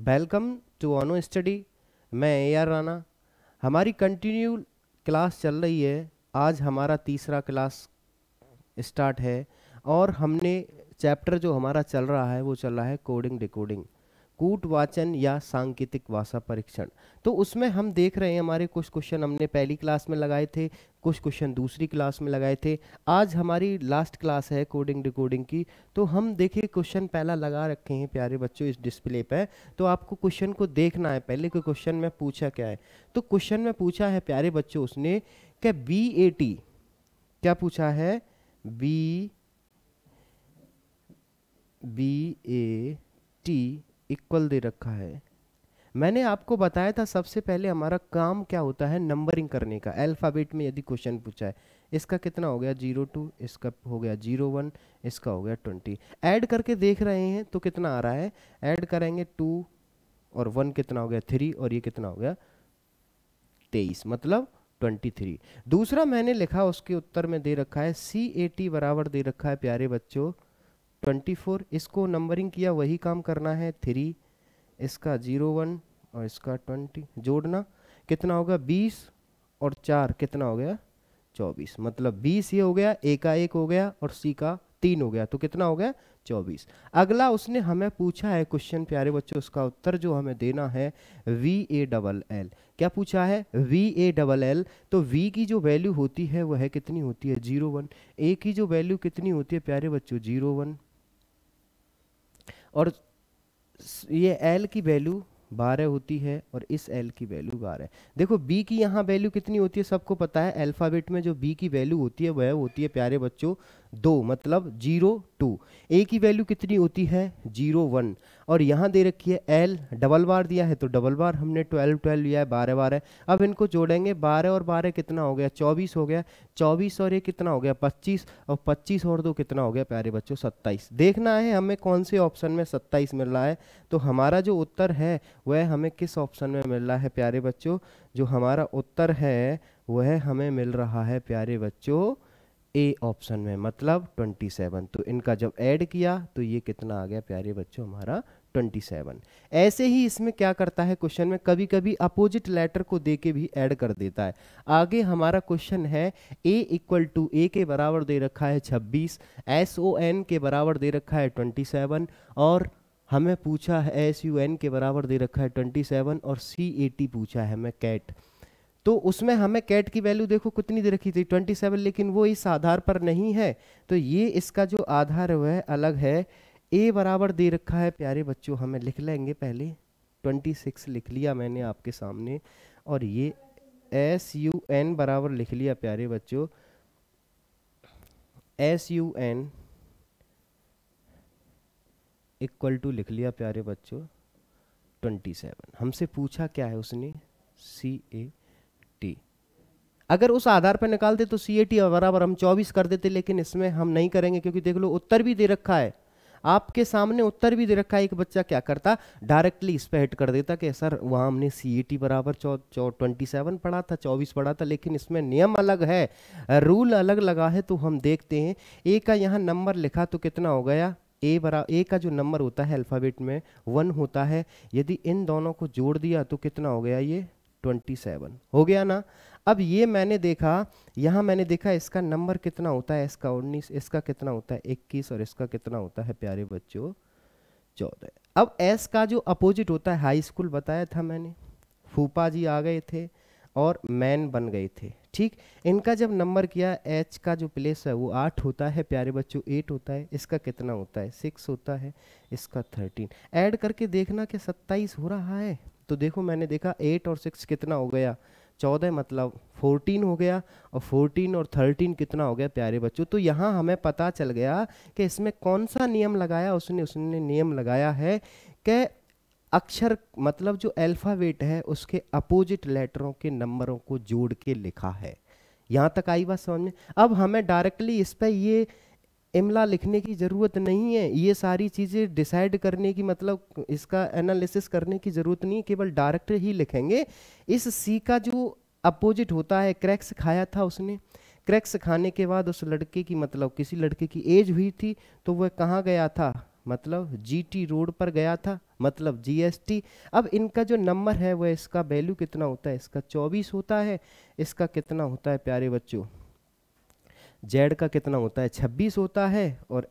Welcome to ऑनो study. मैं A R Rana. हमारी continue class चल रही है। आज हमारा तीसरा क्लास स्टार्ट है और हमने चैप्टर जो हमारा चल रहा है वो चल रहा है कोडिंग डिकोडिंग, कूट वाचन या सांकेतिक भाषा परीक्षण। तो उसमें हम देख रहे हैं हमारे कुछ क्वेश्चन हमने पहली क्लास में लगाए थे, कुछ क्वेश्चन दूसरी क्लास में लगाए थे। आज हमारी लास्ट क्लास है कोडिंग डिकोडिंग की। तो हम देखिए क्वेश्चन पहला लगा रखे हैं प्यारे बच्चों इस डिस्प्ले पे। तो आपको क्वेश्चन को देखना है पहले कि क्वेश्चन में पूछा क्या है। तो क्वेश्चन में पूछा है प्यारे बच्चों उसने कि BAT क्या पूछा है, BAT इक्वल दे रखा है। मैंने आपको बताया था सबसे पहले हमारा काम क्या होता है, नंबरिंग करने का। अल्फ़ाबेट में यदि क्वेश्चन पूछा है, इसका कितना हो गया 02, इसका हो गया 01, इसका हो गया 20। ऐड करके देख रहे हैं तो कितना आ रहा है, ऐड करेंगे 2 और 1 कितना हो गया 3 और ये कितना हो गया 23, मतलब 23। दूसरा मैंने लिखा उसके उत्तर में दे रखा है CAT बराबर दे रखा है प्यारे बच्चों 24। इसको नंबरिंग किया वही काम करना है 3, इसका 01 और इसका 20 जोड़ना कितना होगा 20 और 4 कितना हो गया 24, मतलब 20 ये हो गया, A का 1 हो गया और C का 3 हो गया, तो कितना हो गया 24। अगला उसने हमें पूछा है क्वेश्चन प्यारे बच्चों, उसका उत्तर जो हमें देना है VALL। क्या पूछा है VALL। तो V की जो वैल्यू होती है वह कितनी होती है 01, A की जो वैल्यू कितनी होती है प्यारे बच्चों 01 और ये L की वैल्यू 12 होती है और इस L की वैल्यू 12 है। देखो B की यहाँ वैल्यू कितनी होती है सबको पता है, अल्फ़ाबेट में जो B की वैल्यू होती है वह होती है प्यारे बच्चों 2, मतलब 02। A की वैल्यू कितनी होती है 01 और यहाँ दे रखी है L, डबल बार दिया है तो डबल बार हमने 12 12 लिया है, 12 12। अब इनको जोड़ेंगे 12 और 12 कितना हो गया 24 हो गया, 24 और ये कितना हो गया 25 और 25 और 2 कितना हो गया प्यारे बच्चों 27। देखना है हमें कौन से ऑप्शन में 27 मिल रहा है। तो हमारा जो उत्तर है वह हमें किस ऑप्शन में मिल रहा है प्यारे बच्चों, जो हमारा उत्तर है वह हमें मिल रहा है प्यारे बच्चों A ऑप्शन में, मतलब 27। तो इनका जब ऐड किया तो ये कितना आ गया प्यारे बच्चों हमारा 27। ऐसे ही इसमें क्या करता है क्वेश्चन में, कभी कभी अपोजिट लेटर को दे के भी ऐड कर देता है। आगे हमारा क्वेश्चन है A इक्वल टू A के बराबर दे रखा है 26, SON के बराबर दे रखा है 27 और हमें पूछा है SUN के बराबर दे रखा है 27 और CAT पूछा है हमें कैट। तो उसमें हमें कैट की वैल्यू देखो कितनी दे रखी थी 27, लेकिन वो इस आधार पर नहीं है। तो ये इसका जो आधार है वह अलग है। A बराबर दे रखा है प्यारे बच्चों, हमें लिख लेंगे पहले 26 लिख लिया मैंने आपके सामने, और ये SUN बराबर लिख लिया प्यारे बच्चों, SUN इक्वल टू लिख लिया प्यारे बच्चों 27। हमसे पूछा क्या है उसने CAT। अगर उस आधार पर निकालते तो CAT बराबर हम 24 कर देते, लेकिन इसमें हम नहीं करेंगे क्योंकि देख लो उत्तर भी दे रखा है आपके सामने, उत्तर भी दे रखा है। एक बच्चा क्या करता डायरेक्टली इस पे हिट कर देता कि सर वहाँ हमने CAT बराबर 27 पढ़ा था, 24 पढ़ा था, लेकिन इसमें नियम अलग है, रूल अलग लगा है। तो हम देखते हैं A का यहाँ नंबर लिखा तो कितना हो गया A का जो नंबर होता है अल्फ़ाबेट में 1 होता है, यदि इन दोनों को जोड़ दिया तो कितना हो गया ये 27 हो गया ना। अब ये मैंने देखा, यहाँ मैंने देखा इसका नंबर कितना होता है, इसका 19, इसका कितना होता है 21 और इसका कितना होता है प्यारे बच्चों 14। अब S का जो अपोजिट होता है, हाई स्कूल बताया था मैंने, फूफा जी आ गए थे और मैन बन गए थे, ठीक। इनका जब नंबर किया H का जो प्लेस है वो 8 होता है प्यारे बच्चों, 8 होता है, इसका कितना होता है 6 होता है, इसका 13। ऐड करके देखना कि 27 हो रहा है। तो देखो मैंने देखा 8 और 6 कितना हो गया 14, मतलब 14 हो गया, और 14 और 13 कितना हो गया प्यारे बच्चों। तो यहाँ हमें पता चल गया कि इसमें कौन सा नियम लगाया उसने नियम लगाया है कि अक्षर मतलब जो अल्फ़ाबेट है उसके अपोजिट लेटरों के नंबरों को जोड़ के लिखा है। यहाँ तक आई बात समझ में। अब हमें डायरेक्टली इस पर ये इमला लिखने की ज़रूरत नहीं है, ये सारी चीज़ें डिसाइड करने की, मतलब इसका एनालिसिस करने की ज़रूरत नहीं, केवल डायरेक्ट ही लिखेंगे। इस C का जो अपोजिट होता है, क्रैक्स खाया था उसने, क्रैक्स खाने के बाद उस लड़के की, मतलब किसी लड़के की एज हुई थी, तो वह कहाँ गया था, मतलब GT रोड पर गया था, मतलब जीएसटी। अब इनका जो नंबर है वह इसका वैल्यू कितना होता है, इसका 24 होता है, इसका कितना होता है प्यारे बच्चों, जेड का कितना होता है 26 होता है, और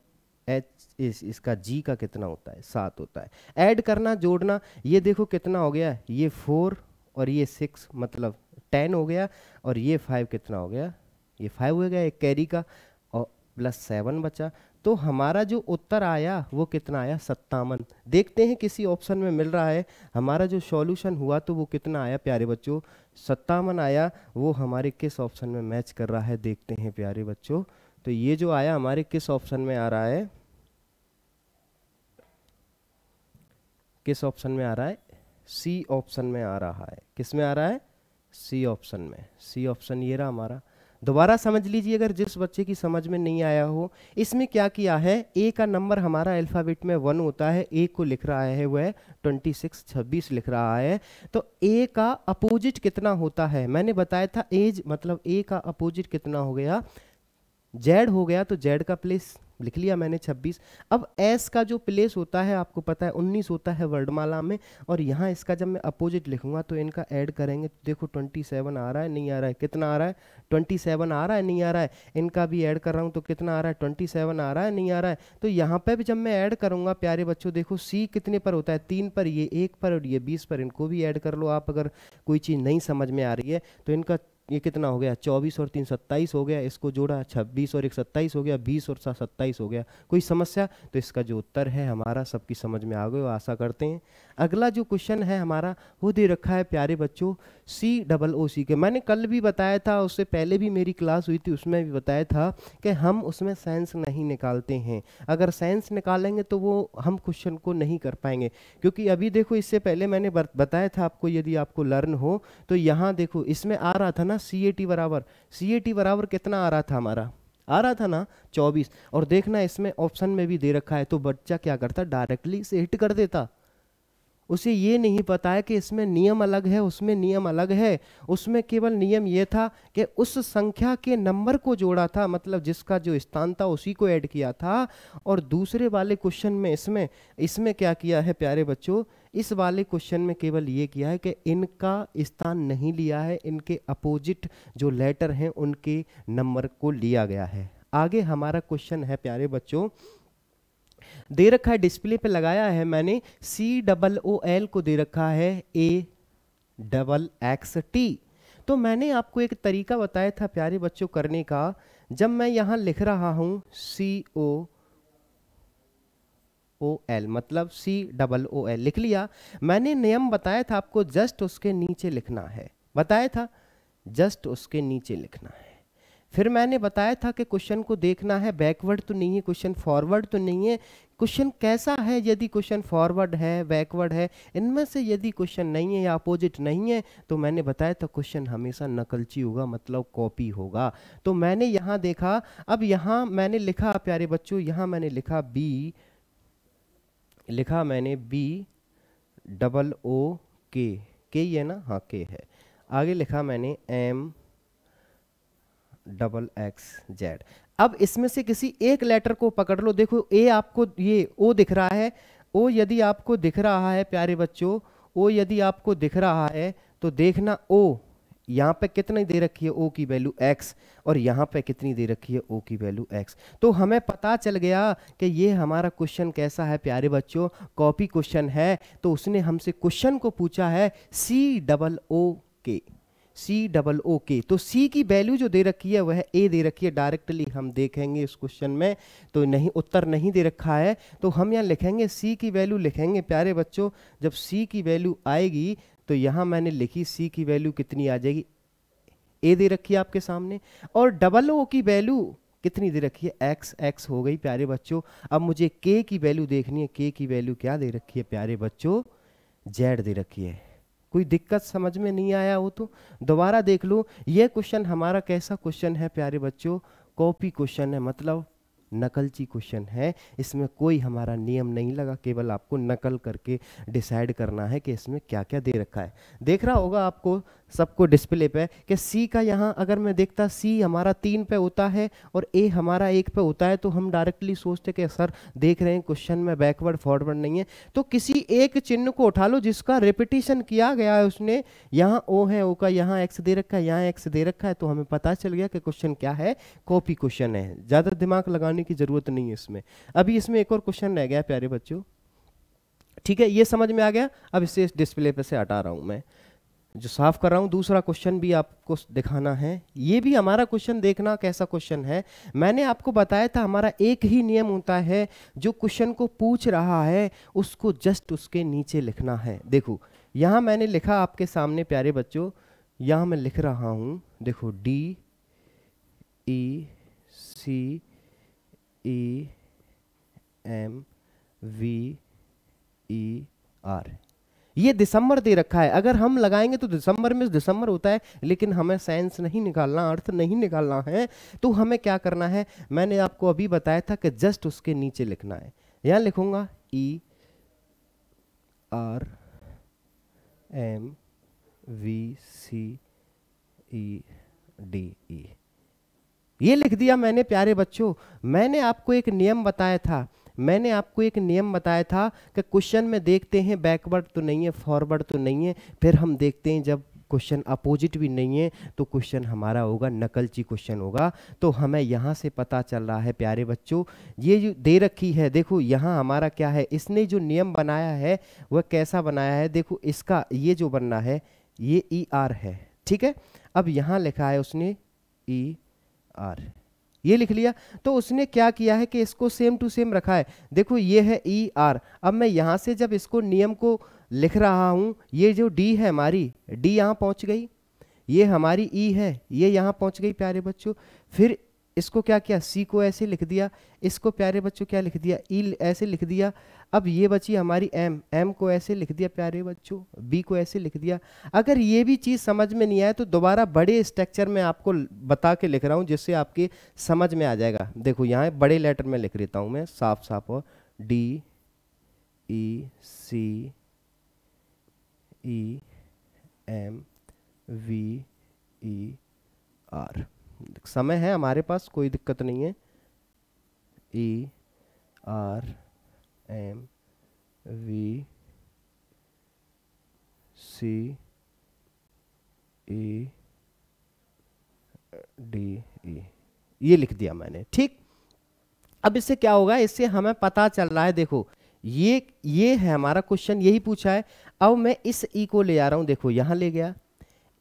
इसका जी का कितना होता है 7 होता है। ऐड करना जोड़ना, ये देखो कितना हो गया, ये 4 और ये 6 मतलब 10 हो गया, और ये 5 कितना हो गया, ये 5 हो गया, एक कैरी का, और प्लस 7 बचा। तो हमारा जो उत्तर आया वो कितना आया 57। देखते हैं किसी ऑप्शन में मिल रहा है, हमारा जो सॉल्यूशन हुआ तो वो कितना आया प्यारे बच्चों 57 आया। वो हमारे किस ऑप्शन में मैच कर रहा है देखते हैं प्यारे बच्चों। तो ये जो आया हमारे किस ऑप्शन में आ रहा है, किस ऑप्शन में आ रहा है, सी ऑप्शन में आ रहा है। किस में आ रहा है, सी ऑप्शन में। सी ऑप्शन ये रहा हमारा। दोबारा समझ लीजिए अगर जिस बच्चे की समझ में नहीं आया हो, इसमें क्या किया है, ए का नंबर हमारा अल्फाबेट में 1 होता है, ए को लिख रहा है वह 26 लिख रहा है। तो ए का अपोजिट कितना होता है, मैंने बताया था एज मतलब ए का अपोजिट कितना हो गया, जेड हो गया। तो जेड का प्लेस लिख लिया मैंने 26। अब एस का जो प्लेस होता है आपको पता है 19 होता है वर्णमाला में, और यहाँ इसका जब मैं अपोजिट लिखूंगा तो इनका ऐड करेंगे तो देखो 27 आ रहा है, नहीं आ रहा है, कितना आ रहा है 27 आ रहा है, नहीं आ रहा है। इनका भी ऐड कर रहा हूँ तो कितना आ रहा है 27 आ रहा है, नहीं आ रहा है। तो यहाँ पे भी जब मैं ऐड करूंगा प्यारे बच्चों, देखो सी कितने पर होता है 3 पर, ये 1 पर और ये 20 पर, इनको भी ऐड कर लो आप अगर कोई चीज़ नहीं समझ में आ रही है तो। इनका ये कितना हो गया 24 और 3 27 हो गया, इसको जोड़ा 26 और 1 27 हो गया, 20 और 7 27 हो गया। कोई समस्या, तो इसका जो उत्तर है हमारा सबकी समझ में आ गए आशा करते हैं। अगला जो क्वेश्चन है हमारा वो दे रखा है प्यारे बच्चों COOC के। मैंने कल भी बताया था, उससे पहले भी मेरी क्लास हुई थी उसमें भी बताया था कि हम उसमें साइंस नहीं निकालते हैं। अगर साइंस निकालेंगे तो वो हम क्वेश्चन को नहीं कर पाएंगे, क्योंकि अभी देखो इससे पहले मैंने बताया था आपको, यदि आपको लर्न हो तो यहाँ देखो इसमें आ रहा था ना CAT बराबर कितना आ रहा था हमारा, आ रहा था ना 24। और देखना इसमें ऑप्शन में भी दे रखा है, तो बच्चा क्या करता डायरेक्टली इसे हिट कर देता। उसे ये नहीं पता है कि इसमें नियम अलग है उसमें नियम अलग है। उसमें केवल नियम ये था कि उस संख्या के नंबर को जोड़ा था, मतलब जिसका जो स्थान था उसी को ऐड किया था। और दूसरे वाले क्वेश्चन में इसमें क्या किया है प्यारे बच्चों, इस वाले क्वेश्चन में केवल ये किया है कि इनका स्थान नहीं लिया है, इनके अपोजिट जो लेटर हैं उनके नंबर को लिया गया है। आगे हमारा क्वेश्चन है प्यारे बच्चों, दे रखा है डिस्प्ले पे लगाया है मैंने, COOL को दे रखा है AXXT। तो मैंने आपको एक तरीका बताया था प्यारे बच्चों करने का। जब मैं यहां लिख रहा हूं COOL मतलब COOL लिख लिया, मैंने नियम बताया था आपको, जस्ट उसके नीचे लिखना है, बताया था जस्ट उसके नीचे लिखना है। फिर मैंने बताया था कि क्वेश्चन को देखना है बैकवर्ड तो नहीं है, क्वेश्चन फॉरवर्ड तो नहीं है, क्वेश्चन कैसा है, यदि क्वेश्चन फॉरवर्ड है बैकवर्ड है, इनमें से यदि क्वेश्चन नहीं है या अपोजिट नहीं है तो मैंने बताया था क्वेश्चन हमेशा नकलची होगा, मतलब कॉपी होगा। तो मैंने यहाँ देखा, अब यहाँ मैंने लिखा प्यारे बच्चों, यहाँ मैंने लिखा मैंने BOOK, के ही है ना, हाँ के है। आगे लिखा मैंने MXZ। अब इसमें से किसी एक लेटर को पकड़ लो, देखो ए आपको ये ओ दिख रहा है, ओ यदि आपको दिख रहा है प्यारे बच्चों, ओ यदि आपको दिख रहा है तो देखना ओ यहाँ पे कितनी दे रखी है ओ की वैल्यू x, और यहाँ पे कितनी दे रखी है ओ की वैल्यू x। तो हमें पता चल गया कि ये हमारा क्वेश्चन कैसा है प्यारे बच्चों, कॉपी क्वेश्चन है। तो उसने हमसे क्वेश्चन को पूछा है COOK। तो C की वैल्यू जो दे रखी है वह A दे रखी है, डायरेक्टली हम देखेंगे इस क्वेश्चन में, तो नहीं उत्तर नहीं दे रखा है तो हम यहाँ लिखेंगे C की वैल्यू लिखेंगे प्यारे बच्चों। जब C की वैल्यू आएगी तो यहाँ मैंने लिखी C की वैल्यू कितनी आ जाएगी, A दे रखी है आपके सामने, और O की वैल्यू कितनी दे रखी है x हो गई प्यारे बच्चों। अब मुझे K की वैल्यू देखनी है, K की वैल्यू क्या दे रखी है प्यारे बच्चों, Z दे रखी है। कोई दिक्कत समझ में नहीं आया हो तो दोबारा देख लो। यह क्वेश्चन हमारा कैसा क्वेश्चन है प्यारे बच्चों, कॉपी क्वेश्चन है, मतलब नकलची क्वेश्चन है। इसमें कोई हमारा नियम नहीं लगा, केवल आपको नकल करके डिसाइड करना है कि इसमें क्या क्या दे रखा है। देख रहा होगा आपको सबको डिस्प्ले पे कि सी का यहाँ अगर मैं देखता सी हमारा 3 पे होता है और ए हमारा 1 पे होता है, तो हम डायरेक्टली सोचते कि सर देख रहे हैं क्वेश्चन में बैकवर्ड फॉरवर्ड नहीं है, तो किसी एक चिन्ह को उठा लो जिसका रिपीटिशन किया गया है उसने, यहाँ ओ है, ओ का यहाँ एक्स दे रखा है, यहाँ एक्स दे रखा है, तो हमें पता चल गया कि क्वेश्चन क्या है, कॉपी क्वेश्चन है। ज़्यादा दिमाग लगाने की ज़रूरत नहीं है इसमें। अभी इसमें एक और क्वेश्चन रह गया प्यारे बच्चों, ठीक है, ये समझ में आ गया। अब इसे इस डिस्प्ले पे से हटा रहा हूँ मैं, जो साफ कर रहा हूँ। दूसरा क्वेश्चन भी आपको दिखाना है, ये भी हमारा क्वेश्चन देखना कैसा क्वेश्चन है। मैंने आपको बताया था हमारा एक ही नियम होता है, जो क्वेश्चन को पूछ रहा है उसको जस्ट उसके नीचे लिखना है। देखो यहाँ मैंने लिखा आपके सामने प्यारे बच्चों, यहाँ मैं लिख रहा हूँ, देखो D E C E M V E R, ये दिसंबर दे रखा है। अगर हम लगाएंगे तो दिसंबर में दिसंबर होता है, लेकिन हमें साइंस नहीं निकालना, अर्थ नहीं निकालना है, तो हमें क्या करना है, मैंने आपको अभी बताया था कि जस्ट उसके नीचे लिखना है। यहाँ लिखूंगा E R M V C E D E, ये लिख दिया मैंने प्यारे बच्चों। मैंने आपको एक नियम बताया था, मैंने आपको एक नियम बताया था कि क्वेश्चन में देखते हैं बैकवर्ड तो नहीं है, फॉरवर्ड तो नहीं है, फिर हम देखते हैं जब क्वेश्चन अपोजिट भी नहीं है तो क्वेश्चन हमारा होगा नकलची क्वेश्चन होगा। तो हमें यहाँ से पता चल रहा है प्यारे बच्चों, ये जो दे रखी है, देखो यहाँ हमारा क्या है, इसने जो नियम बनाया है वह कैसा बनाया है, देखो इसका ये जो बनना है ये ER है, ठीक है। अब यहाँ लिखा है उसने ER, ये लिख लिया। तो उसने क्या किया है कि इसको सेम टू सेम रखा है, देखो ये है ER। अब मैं यहाँ से जब इसको नियम को लिख रहा हूँ, ये जो D है हमारी, D यहाँ पहुँच गई, ये हमारी E है, ये यहाँ पहुँच गई प्यारे बच्चों। फिर इसको क्या किया, C को ऐसे लिख दिया, इसको प्यारे बच्चों क्या लिख दिया, E ऐसे लिख दिया। अब ये बची हमारी M को ऐसे लिख दिया प्यारे बच्चों, B को ऐसे लिख दिया। अगर ये भी चीज़ समझ में नहीं आए तो दोबारा बड़े स्ट्रक्चर में आपको बता के लिख रहा हूँ जिससे आपके समझ में आ जाएगा। देखो यहाँ बड़े लेटर में लिख लेता हूँ मैं साफ साफ, और D E C E M V E R, समय है हमारे पास, कोई दिक्कत नहीं है। E R M V C E D E, ये लिख दिया मैंने, ठीक। अब इससे क्या होगा, इससे हमें पता चल रहा है, देखो ये है हमारा क्वेश्चन, यही पूछा है। अब मैं इस E को ले जा रहा हूं, देखो यहां ले गया,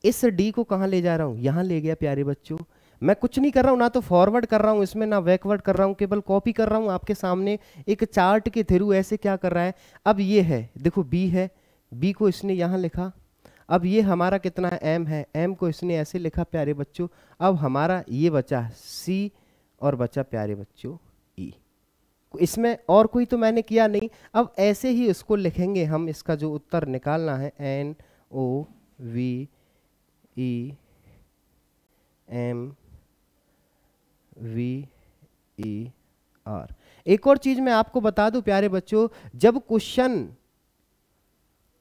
इस D को कहां ले जा रहा हूं, यहां ले गया प्यारे बच्चों। मैं कुछ नहीं कर रहा हूं, ना तो फॉरवर्ड कर रहा हूं इसमें, ना बैकवर्ड कर रहा हूं, केवल कॉपी कर रहा हूं आपके सामने एक चार्ट के थ्रू ऐसे क्या कर रहा है। अब ये है, देखो B है, B को इसने यहां लिखा। अब ये हमारा कितना है, M है, M को इसने ऐसे लिखा प्यारे बच्चों। अब हमारा ये बचा C और बचा प्यारे बच्चों E, इसमें और कोई तो मैंने किया नहीं। अब ऐसे ही इसको लिखेंगे हम, इसका जो उत्तर निकालना है N O V E M V E R। एक और चीज मैं आपको बता दूं प्यारे बच्चों, जब क्वेश्चन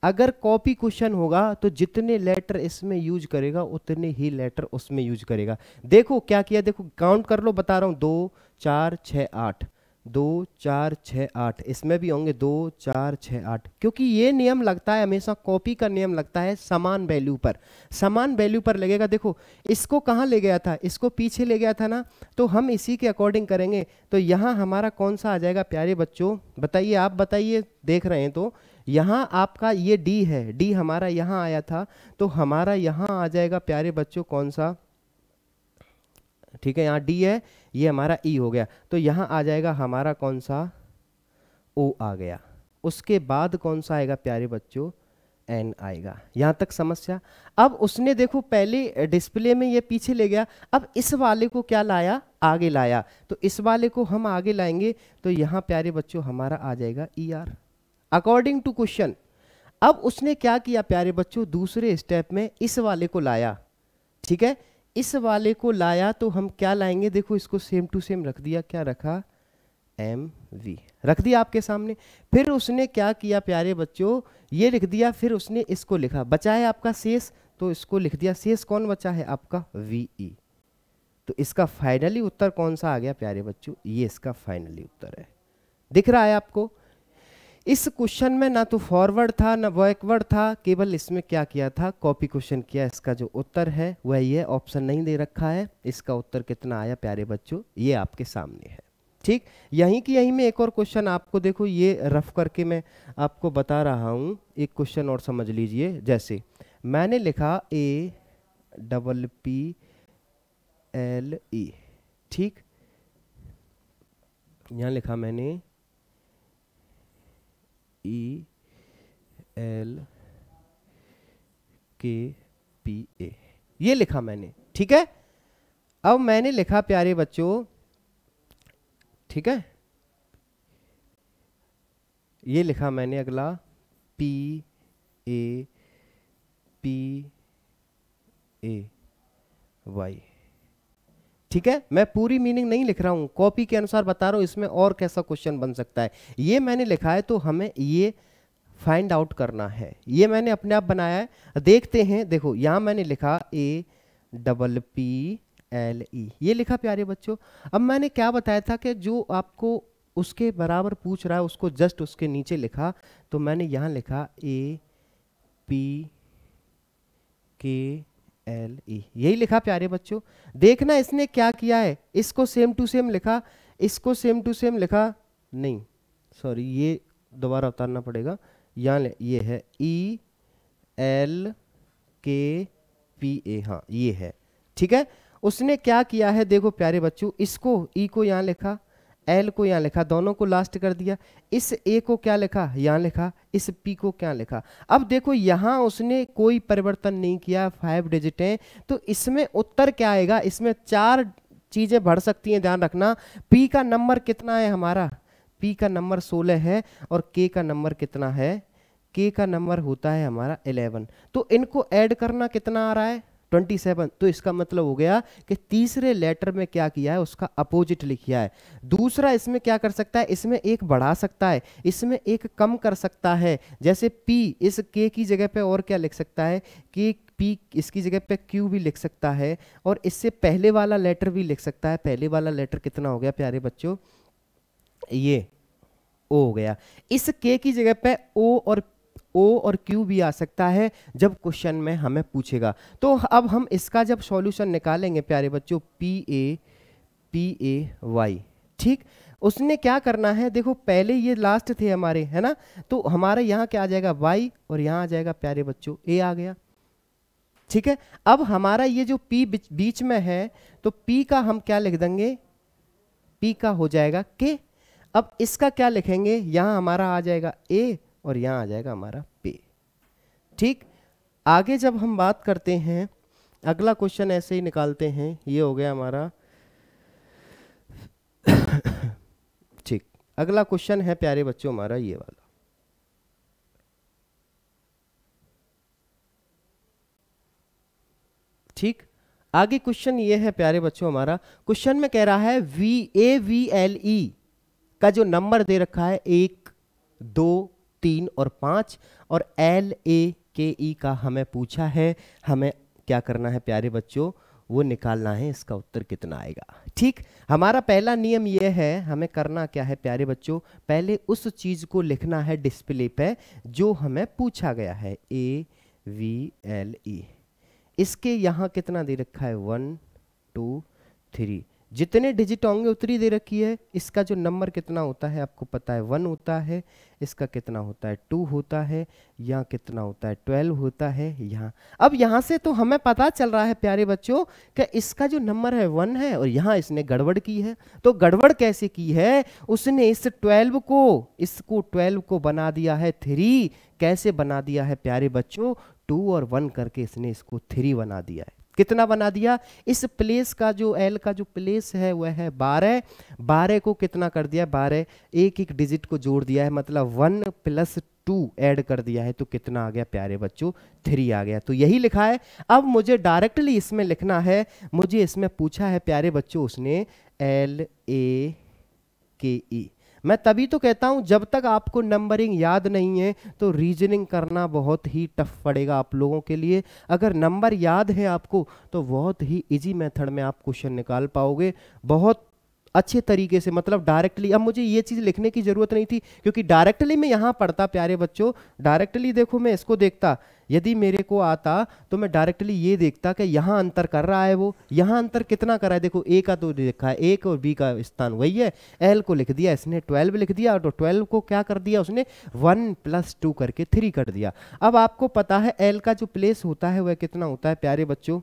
अगर कॉपी क्वेश्चन होगा तो जितने लेटर इसमें यूज करेगा उतने ही लेटर उसमें यूज करेगा। देखो क्या किया, देखो काउंट कर लो, बता रहा हूं, 2 4 6 8, 2 4 6 8, इसमें भी होंगे 2 4 6 8, क्योंकि ये नियम लगता है हमेशा, कॉपी का नियम लगता है समान वैल्यू पर, समान वैल्यू पर लगेगा। देखो इसको कहाँ ले गया था, इसको पीछे ले गया था ना, तो हम इसी के अकॉर्डिंग करेंगे। तो यहाँ हमारा कौन सा आ जाएगा प्यारे बच्चों, बताइए, आप बताइए, देख रहे हैं तो यहाँ आपका ये D है, D हमारा यहाँ आया था, तो हमारा यहाँ आ जाएगा प्यारे बच्चों कौन सा, ठीक है, यहाँ D है, ये हमारा E हो गया, तो यहाँ आ जाएगा हमारा कौन सा, O आ गया। उसके बाद कौन सा आएगा प्यारे बच्चों, N आएगा। यहाँ तक समस्या। अब उसने देखो पहले डिस्प्ले में ये पीछे ले गया, अब इस वाले को क्या लाया, आगे लाया, तो इस वाले को हम आगे लाएंगे, तो यहाँ प्यारे बच्चों हमारा आ जाएगा ER अकॉर्डिंग टू क्वेश्चन। अब उसने क्या किया प्यारे बच्चों, दूसरे स्टेप में इस वाले को लाया, ठीक है, इस वाले को लाया, तो हम क्या लाएंगे, देखो इसको सेम टू सेम रख दिया, क्या रखा, MV रख दिया आपके सामने। फिर उसने क्या किया प्यारे बच्चों, ये लिख दिया, फिर उसने इसको लिखा, बचा है आपका शेष तो इसको लिख दिया, शेष कौन बचा है आपका VE। तो इसका फाइनली उत्तर कौन सा आ गया प्यारे बच्चों, ये इसका फाइनली उत्तर है। दिख रहा है आपको। इस क्वेश्चन में ना तो फॉरवर्ड था ना बैकवर्ड था, केवल इसमें क्या किया था, कॉपी क्वेश्चन किया। इसका जो उत्तर है वह ये, ऑप्शन नहीं दे रखा है। इसका उत्तर कितना आया प्यारे बच्चों, ये आपके सामने है। ठीक, यहीं की यहीं में एक और क्वेश्चन आपको देखो, ये रफ करके मैं आपको बता रहा हूं। एक क्वेश्चन और समझ लीजिए। जैसे मैंने लिखा APPLE, ठीक, यहां लिखा मैंने ELKPA, ये लिखा मैंने, ठीक है। अब मैंने लिखा प्यारे बच्चों, ठीक है, ये लिखा मैंने अगला PAPAY, ठीक है। मैं पूरी मीनिंग नहीं लिख रहा हूं, कॉपी के अनुसार बता रहा हूं इसमें और कैसा क्वेश्चन बन सकता है। ये मैंने लिखा है तो हमें ये फाइंड आउट करना है। ये मैंने अपने आप बनाया है, देखते हैं। देखो यहां मैंने लिखा APPLE, ये लिखा प्यारे बच्चों। अब मैंने क्या बताया था कि जो आपको उसके बराबर पूछ रहा है उसको जस्ट उसके नीचे लिखा। तो मैंने यहां लिखा APKLE, यही लिखा प्यारे बच्चों। देखना इसने क्या किया है, इसको सेम टू सेम लिखा, इसको सेम टू सेम लिखा नहीं, सॉरी ये दोबारा उतारना पड़ेगा। यहाँ ये है ELKPA, हाँ ये है, ठीक है। उसने क्या किया है देखो प्यारे बच्चों, इसको E को यहाँ लिखा, L को यहाँ लिखा, दोनों को लास्ट कर दिया। इस A को क्या लिखा, यहाँ लिखा, इस P को क्या लिखा। अब देखो यहाँ उसने कोई परिवर्तन नहीं किया, 5 डिजिट हैं, तो इसमें उत्तर क्या आएगा। इसमें 4 चीजें बढ़ सकती हैं, ध्यान रखना। P का नंबर कितना है हमारा, P का नंबर 16 है, और K का नंबर कितना है, K का नंबर होता है हमारा 11। तो इनको ऐड करना कितना आ रहा है, 27। तो इसका मतलब हो गया कि तीसरे लेटर में क्या किया है, उसका अपोजिट लिखा है। दूसरा इसमें क्या कर सकता है, इसमें एक बढ़ा सकता है, इसमें एक कम कर सकता है। जैसे P इस K की जगह पे और क्या लिख सकता है, कि P इसकी जगह पे Q भी लिख सकता है, और इससे पहले वाला लेटर भी लिख सकता है। पहले वाला लेटर कितना हो गया प्यारे बच्चों, ये O हो गया। इस K की जगह पे O और Q भी आ सकता है जब क्वेश्चन में हमें पूछेगा। तो अब हम इसका जब सॉल्यूशन निकालेंगे प्यारे बच्चों, PAPAY, ठीक। उसने क्या करना है, देखो पहले ये लास्ट थे हमारे, है ना, तो हमारे यहाँ क्या आ जाएगा Y, और यहाँ आ जाएगा प्यारे बच्चों A आ गया, ठीक है। अब हमारा ये जो P बीच में है, तो P का हम क्या लिख देंगे, P का हो जाएगा K। अब इसका क्या लिखेंगे, यहां हमारा आ जाएगा A, और यहां आ जाएगा हमारा P, ठीक। आगे जब हम बात करते हैं, अगला क्वेश्चन ऐसे ही निकालते हैं। ये हो गया हमारा ठीक। अगला क्वेश्चन है प्यारे बच्चों हमारा ये वाला, ठीक। आगे क्वेश्चन ये है प्यारे बच्चों हमारा, क्वेश्चन में कह रहा है AVLE का जो नंबर दे रखा है 1, 2, 3 और 5, और LAKE का हमें पूछा है। हमें क्या करना है प्यारे बच्चों, वो निकालना है, इसका उत्तर कितना आएगा, ठीक। हमारा पहला नियम ये है, हमें करना क्या है प्यारे बच्चों, पहले उस चीज को लिखना है डिस्प्ले पे जो हमें पूछा गया है, AVLE। इसके यहाँ कितना दे रखा है, 1, 2, 3, जितने डिजिट होंगे उतनी दे रखी है। इसका जो नंबर कितना होता है आपको पता है, 1 होता है। इसका कितना होता है, 2 होता है। यहाँ कितना होता है, 12 होता है। यहाँ अब यहाँ से तो हमें पता चल रहा है प्यारे बच्चों कि इसका जो नंबर है 1 है, और यहाँ इसने गड़बड़ की है। तो गड़बड़ कैसे की है, उसने इस 12 को, इसको 12 को बना दिया है 3। कैसे बना दिया है प्यारे बच्चों, 2 और 1 करके इसने इसको 3 बना दिया है। कितना बना दिया, इस प्लेस का जो L का जो प्लेस है वह है 12। 12 को कितना कर दिया, 12 एक एक डिजिट को जोड़ दिया है, मतलब 1 + 2 ऐड कर दिया है। तो कितना आ गया प्यारे बच्चों, 3 आ गया। तो यही लिखा है। अब मुझे डायरेक्टली इसमें लिखना है, मुझे इसमें पूछा है प्यारे बच्चों उसने LAKE। मैं तभी तो कहता हूं जब तक आपको नंबरिंग याद नहीं है तो रीजनिंग करना बहुत ही टफ पड़ेगा आप लोगों के लिए। अगर नंबर याद है आपको तो बहुत ही इजी मेथड में आप क्वेश्चन निकाल पाओगे बहुत अच्छे तरीके से, मतलब डायरेक्टली। अब मुझे ये चीज़ लिखने की ज़रूरत नहीं थी क्योंकि डायरेक्टली मैं यहाँ पढ़ता प्यारे बच्चों, डायरेक्टली देखो मैं इसको देखता, यदि मेरे को आता तो मैं डायरेक्टली ये देखता कि यहाँ अंतर कर रहा है, वो यहाँ अंतर कितना कर रहा है, देखो ए का तो लिखा है, ए और बी का स्थान वही है, एल को लिख दिया इसने 12 लिख दिया, तो 12 को क्या कर दिया उसने 1 + 2 करके 3 कर दिया। अब आपको पता है एल का जो प्लेस होता है वह कितना होता है प्यारे बच्चों,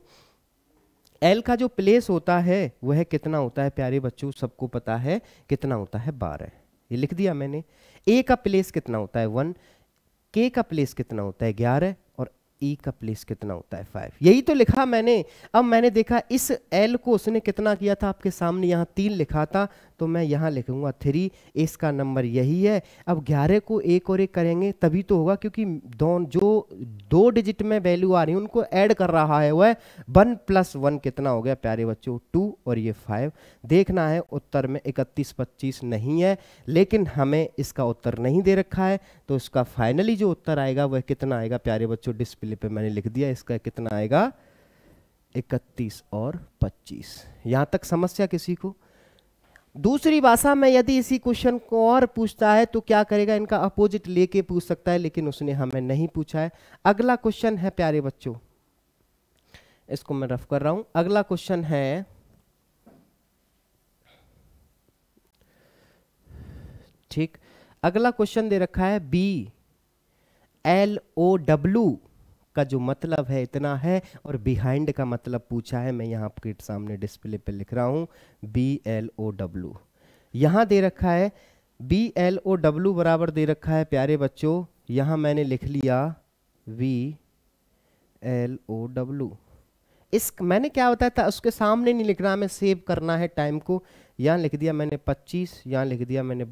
एल का जो प्लेस होता है वह कितना होता है प्यारे बच्चों, सबको पता है कितना होता है 12, ये लिख दिया मैंने। ए का प्लेस कितना होता है 1, के का प्लेस कितना होता है 11 और ई का प्लेस कितना होता है 5, यही तो लिखा मैंने। अब मैंने देखा इस एल को उसने कितना किया था, आपके सामने यहाँ 3 लिखा था तो मैं यहाँ लिखूंगा 3, इसका नंबर यही है। अब 11 को 1 और 1 करेंगे तभी तो होगा, क्योंकि जो 2 डिजिट में वैल्यू आ रही है उनको ऐड कर रहा है वह 1 + 1 कितना हो गया प्यारे बच्चों 2 और ये 5। देखना है उत्तर में 31 25 नहीं है, लेकिन हमें इसका उत्तर नहीं दे रखा है, तो इसका फाइनली जो उत्तर आएगा वह कितना आएगा प्यारे बच्चों, डिस्प्ले पे मैंने लिख दिया, इसका कितना आएगा 31 और 25। यहाँ तक समस्या किसी को? दूसरी भाषा में यदि इसी क्वेश्चन को और पूछता है तो क्या करेगा, इनका अपोजिट लेके पूछ सकता है, लेकिन उसने हमें नहीं पूछा है। अगला क्वेश्चन है प्यारे बच्चों, इसको मैं रफ कर रहा हूं, अगला क्वेश्चन है, ठीक, अगला क्वेश्चन दे रखा है BLOW का जो मतलब है इतना है और बिहाइंड का मतलब पूछा है, मैं यहाँ आपके सामने डिस्प्ले पे लिख रहा हूँ BLOW। यहाँ दे रखा है BLOW बराबर दे रखा है प्यारे बच्चों, यहाँ मैंने लिख लिया BLOW। इस मैंने क्या बताया था, उसके सामने नहीं लिखना, हमें सेव करना है टाइम को। यहाँ लिख दिया मैंने 25, यहाँ लिख दिया मैंने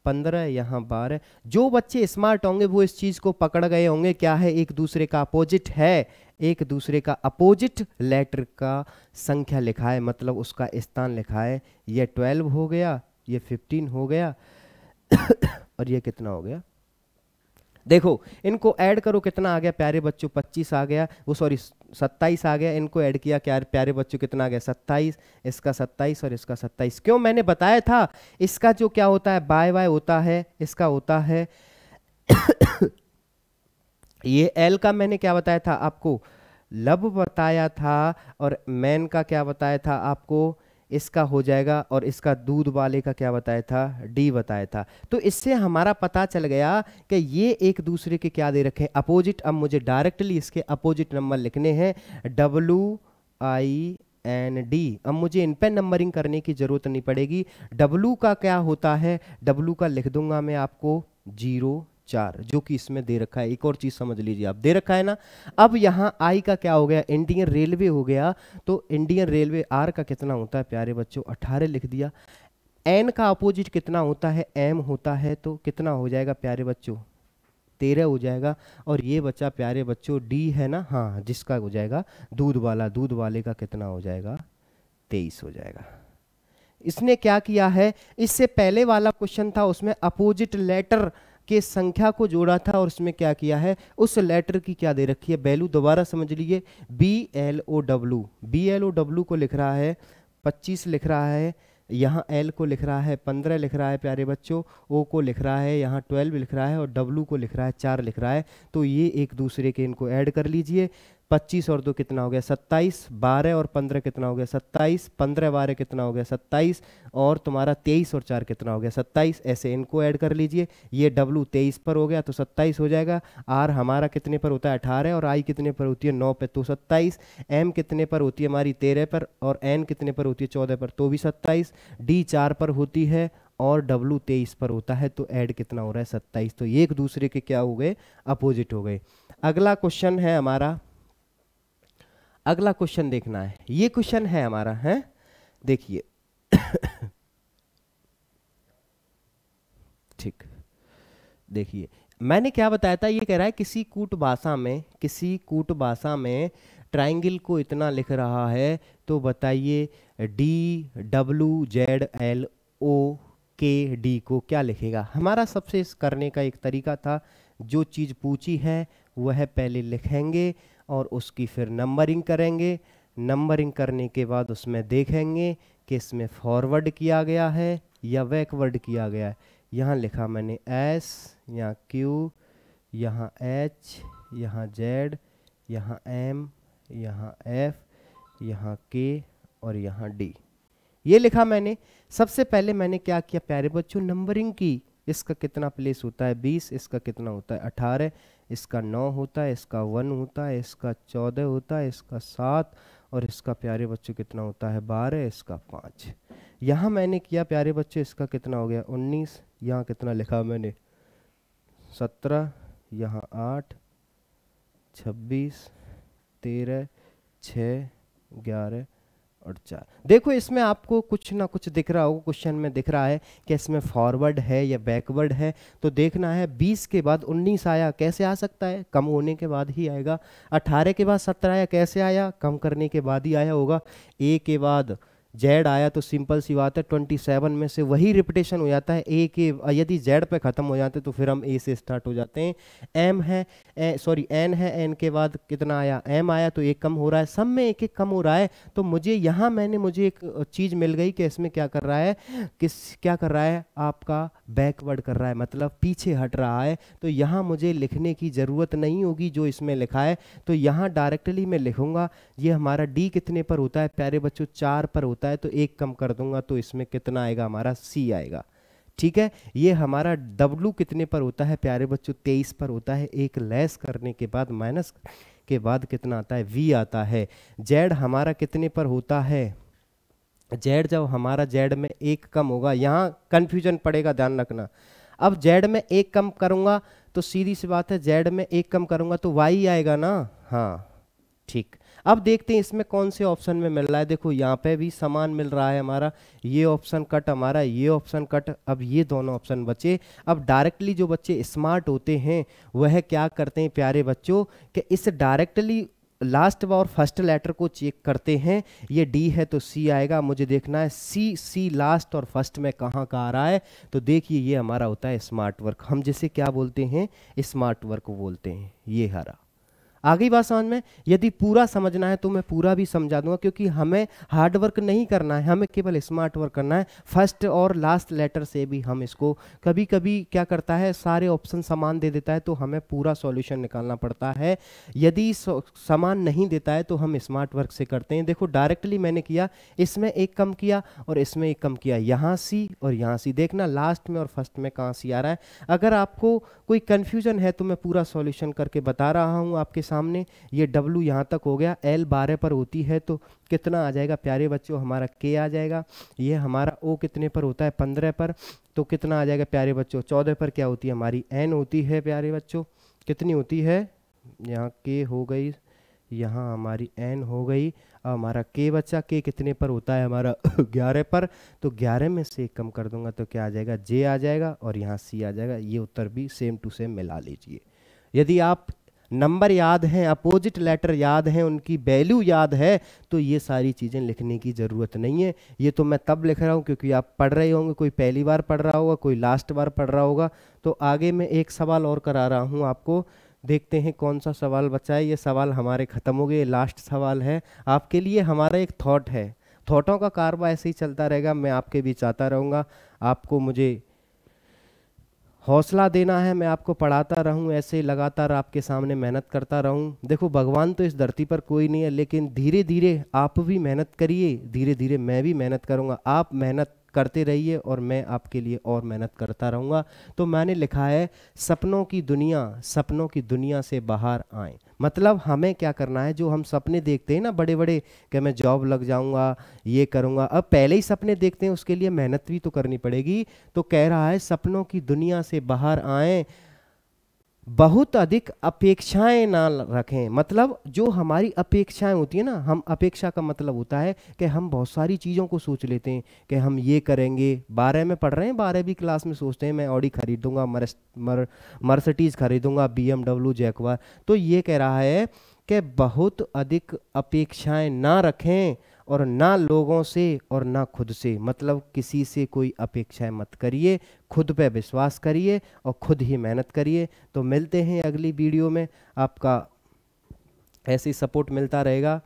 15, यहाँ 12। जो बच्चे स्मार्ट होंगे वो इस चीज को पकड़ गए होंगे, क्या है एक दूसरे का अपोजिट है, एक दूसरे का अपोजिट लेटर का संख्या लिखा है, मतलब उसका स्थान लिखा है। ये 12 हो गया, ये 15 हो गया और ये कितना हो गया, देखो इनको ऐड करो कितना आ गया प्यारे बच्चों 25 आ गया, वो सॉरी 27 आ गया, इनको ऐड किया क्या प्यारे बच्चों कितना आ गया 27, इसका 27 और इसका 27। क्यों, मैंने बताया था इसका जो क्या होता है बाय होता है, इसका होता है ये एल का मैंने क्या बताया था आपको, लब बताया था, और मैन का क्या बताया था आपको, इसका हो जाएगा, और इसका दूध वाले का क्या बताया था, डी बताया था। तो इससे हमारा पता चल गया कि ये एक दूसरे के क्या दे रखे हैं अपोजिट। अब मुझे डायरेक्टली इसके अपोजिट नंबर लिखने हैं WIND। अब मुझे इन पे नंबरिंग करने की जरूरत नहीं पड़ेगी। W का क्या होता है, W का लिख दूंगा मैं आपको 04, जो कि इसमें दे रखा है। एक और चीज समझ लीजिए आप, दे रखा है ना। अब यहाँ आई का क्या हो गया, इंडियन रेलवे हो गया, तो इंडियन रेलवे आर का कितना होता है प्यारे बच्चों 18 लिख दिया। एन का अपोजिट कितना होता है, एम होता है, तो कितना हो जाएगा प्यारे बच्चों 13 हो जाएगा। और ये बच्चा प्यारे बच्चों डी है ना, हाँ, जिसका हो जाएगा दूध वाला, दूध वाले का कितना हो जाएगा 23 हो जाएगा। इसने क्या किया है, इससे पहले वाला क्वेश्चन था उसमें अपोजिट लेटर के संख्या को जोड़ा था, और उसमें क्या किया है उस लेटर की क्या दे रखी है वैल्यू, दोबारा समझ लीजिए BLOW को लिख रहा है 25 लिख रहा है, यहाँ L को लिख रहा है 15 लिख रहा है प्यारे बच्चों, O को लिख रहा है यहाँ 12 लिख रहा है, और W को लिख रहा है 4 लिख रहा है। तो ये एक दूसरे के इनको ऐड कर लीजिए, 25 और 2 कितना हो गया 27, 12 और 15 कितना हो गया 27, 15 12 कितना हो गया 27, और तुम्हारा 23 और 4 कितना हो गया 27। ऐसे इनको ऐड कर लीजिए, ये W 23 पर हो गया तो 27 हो जाएगा, R हमारा कितने पर होता है 18, और I कितने पर होती है 9 पे तो 27, M कितने पर होती है हमारी 13 पर, और N कितने पर होती है 14 पर तो भी 27, D 4 पर होती है, और W 23 पर होता है, तो ऐड कितना हो रहा है 27। तो ये एक दूसरे के क्या हो गए अपोजिट हो गए। अगला क्वेश्चन है हमारा, अगला क्वेश्चन देखना है, ये क्वेश्चन है हमारा, है देखिए ठीक, देखिए मैंने क्या बताया था, ये कह रहा है किसी कूट भाषा में ट्राइंगल को इतना लिख रहा है, तो बताइए DWZLO के डी को क्या लिखेगा। हमारा सबसे इस करने का एक तरीका था, जो चीज़ पूछी है वह पहले लिखेंगे और उसकी फिर नंबरिंग करेंगे। नंबरिंग करने के बाद उसमें देखेंगे कि इसमें फॉरवर्ड किया गया है या बैकवर्ड किया गया है। यहाँ लिखा मैंने एस, यहाँ क्यू, यहाँ एच, यहाँ जेड, यहाँ एम, यहाँ एफ, यहाँ के और यहाँ डी, ये लिखा मैंने। सबसे पहले मैंने क्या किया प्यारे बच्चों, नंबरिंग की। इसका कितना प्लेस होता है 20, इसका कितना होता है 18, इसका 9 होता है, इसका 1 होता है, इसका 14 होता है, इसका 7 और इसका प्यारे बच्चों कितना होता है 12, इसका 5। यहाँ मैंने किया प्यारे बच्चों, इसका कितना हो गया 19, यहाँ कितना लिखा मैंने 17, यहाँ 8, 26, 13, 6, 11 और 4। देखो इसमें आपको कुछ ना कुछ दिख रहा होगा, क्वेश्चन में दिख रहा है कि इसमें फॉरवर्ड है या बैकवर्ड है। तो देखना है 20 के बाद 19 आया, कैसे आ सकता है, कम होने के बाद ही आएगा। 18 के बाद 17 आया, कैसे आया, कम करने के बाद ही आया होगा। ए के बाद जेड आया तो सिंपल सी बात है 27 में से वही रिपीटेशन हो जाता है। ए के यदि जेड पे ख़त्म हो जाते तो फिर हम ए से स्टार्ट हो जाते हैं। एम है, सॉरी एन है, एन के बाद कितना आया, एम आया तो एक कम हो रहा है, सब में एक एक कम हो रहा है। तो मुझे यहाँ मुझे एक चीज़ मिल गई कि इसमें क्या कर रहा है, क्या कर रहा है, आपका बैकवर्ड कर रहा है, मतलब पीछे हट रहा है। तो यहाँ मुझे लिखने की ज़रूरत नहीं होगी जो इसमें लिखा है। तो यहाँ डायरेक्टली मैं लिखूँगा, ये हमारा डी कितने पर होता है प्यारे बच्चों 4 पर होता है, तो एक कम कर दूंगा तो इसमें कितना आएगा हमारा सी आएगा। ठीक है, ये हमारा डब्लू कितने पर होता है प्यारे बच्चों 23 पर होता है, एक लेस करने के बाद माइनस के बाद कितना आता है वी आता है। जेड हमारा कितने पर होता है, जेड जब हमारा जेड में एक कम होगा, यहाँ कंफ्यूजन पड़ेगा ध्यान रखना। अब जेड में एक कम करूंगा तो सीधी सी बात है जेड में एक कम करूंगा तो वाई आएगा ना, हाँ ठीक। अब देखते हैं इसमें कौन से ऑप्शन में मिल रहा है। देखो यहाँ पे भी समान मिल रहा है हमारा, ये ऑप्शन कट हमारा, ये ऑप्शन कट, अब ये दोनों ऑप्शन बचे। अब डायरेक्टली जो बच्चे स्मार्ट होते हैं वह क्या करते हैं प्यारे बच्चों कि इस डायरेक्टली लास्ट और फर्स्ट लेटर को चेक करते हैं। ये डी है तो सी आएगा, मुझे देखना है सी लास्ट और फर्स्ट में कहाँ का आ रहा है। तो देखिए ये हमारा होता है स्मार्ट वर्क, हम जिसे क्या बोलते हैं स्मार्ट वर्क बोलते हैं। ये हरा आगे बात समझ में। यदि पूरा समझना है तो मैं पूरा भी समझा दूंगा, क्योंकि हमें हार्ड वर्क नहीं करना है, हमें केवल स्मार्ट वर्क करना है। फर्स्ट और लास्ट लेटर से भी हम इसको कभी कभी क्या करता है सारे ऑप्शन समान दे देता है तो हमें पूरा सॉल्यूशन निकालना पड़ता है। यदि समान नहीं देता है तो हम स्मार्ट वर्क से करते हैं। देखो डायरेक्टली मैंने किया, इसमें एक कम किया और इसमें एक कम किया, यहाँ सी और यहाँ सी। देखना लास्ट में और फर्स्ट में कहाँ सी आ रहा है। अगर आपको कोई कन्फ्यूजन है तो मैं पूरा सॉल्यूशन करके बता रहा हूँ आपके सामने। ये W यहाँ तक हो गया, L 12 पर होती है तो कितना आ जाएगा प्यारे बच्चों हमारा K आ जाएगा। ये हमारा O कितने पर होता है 15 पर, तो कितना आ जाएगा प्यारे बच्चों 14 पर क्या होती है हमारी N होती है प्यारे बच्चों, कितनी होती है, यहाँ K हो गई, यहाँ हमारी N हो गई। अब हमारा K बच्चा, K कितने पर होता है हमारा 11 पर, तो 11 में से कम कर दूंगा तो क्या आ जाएगा J आ जाएगा और यहाँ C आ जाएगा। ये उत्तर भी सेम टू सेम मिला लीजिए। यदि आप नंबर याद हैं, अपोजिट लेटर याद हैं, उनकी वैल्यू याद है तो ये सारी चीज़ें लिखने की ज़रूरत नहीं है। ये तो मैं तब लिख रहा हूँ क्योंकि आप पढ़ रहे होंगे, कोई पहली बार पढ़ रहा होगा, कोई लास्ट बार पढ़ रहा होगा। तो आगे मैं एक सवाल और करा रहा हूँ आपको, देखते हैं कौन सा सवाल बचा है। ये सवाल हमारे ख़त्म हो गए, लास्ट सवाल है आपके लिए। हमारा एक थॉट है, थॉटों का कारवा ऐसे ही चलता रहेगा, मैं आपके बीच आता रहूँगा, आपको मुझे हौसला देना है, मैं आपको पढ़ाता रहूं, ऐसे लगातार आपके सामने मेहनत करता रहूं। देखो भगवान तो इस धरती पर कोई नहीं है, लेकिन धीरे धीरे आप भी मेहनत करिए, धीरे धीरे मैं भी मेहनत करूंगा। आप मेहनत करते रहिए और मैं आपके लिए और मेहनत करता रहूँगा। तो मैंने लिखा है सपनों की दुनिया से बाहर आए। मतलब हमें क्या करना है, जो हम सपने देखते हैं ना बड़े बड़े कि मैं जॉब लग जाऊंगा, ये करूंगा, अब पहले ही सपने देखते हैं, उसके लिए मेहनत भी तो करनी पड़ेगी। तो कह रहा है सपनों की दुनिया से बाहर आए, बहुत अधिक अपेक्षाएं ना रखें। मतलब जो हमारी अपेक्षाएं होती है ना, हम अपेक्षा का मतलब होता है कि हम बहुत सारी चीज़ों को सोच लेते हैं कि हम ये करेंगे। 12 में पढ़ रहे हैं, 12वीं क्लास में सोचते हैं मैं ऑडी खरीदूंगा, मर्सिडीज खरीदूंगा, BMW जैगवार। तो ये कह रहा है कि बहुत अधिक अपेक्षाएं ना रखें और ना लोगों से और ना खुद से, मतलब किसी से कोई अपेक्षाएं मत करिए, खुद पे विश्वास करिए और खुद ही मेहनत करिए। तो मिलते हैं अगली वीडियो में, आपका ऐसे ही सपोर्ट मिलता रहेगा।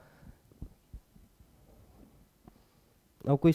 और कोई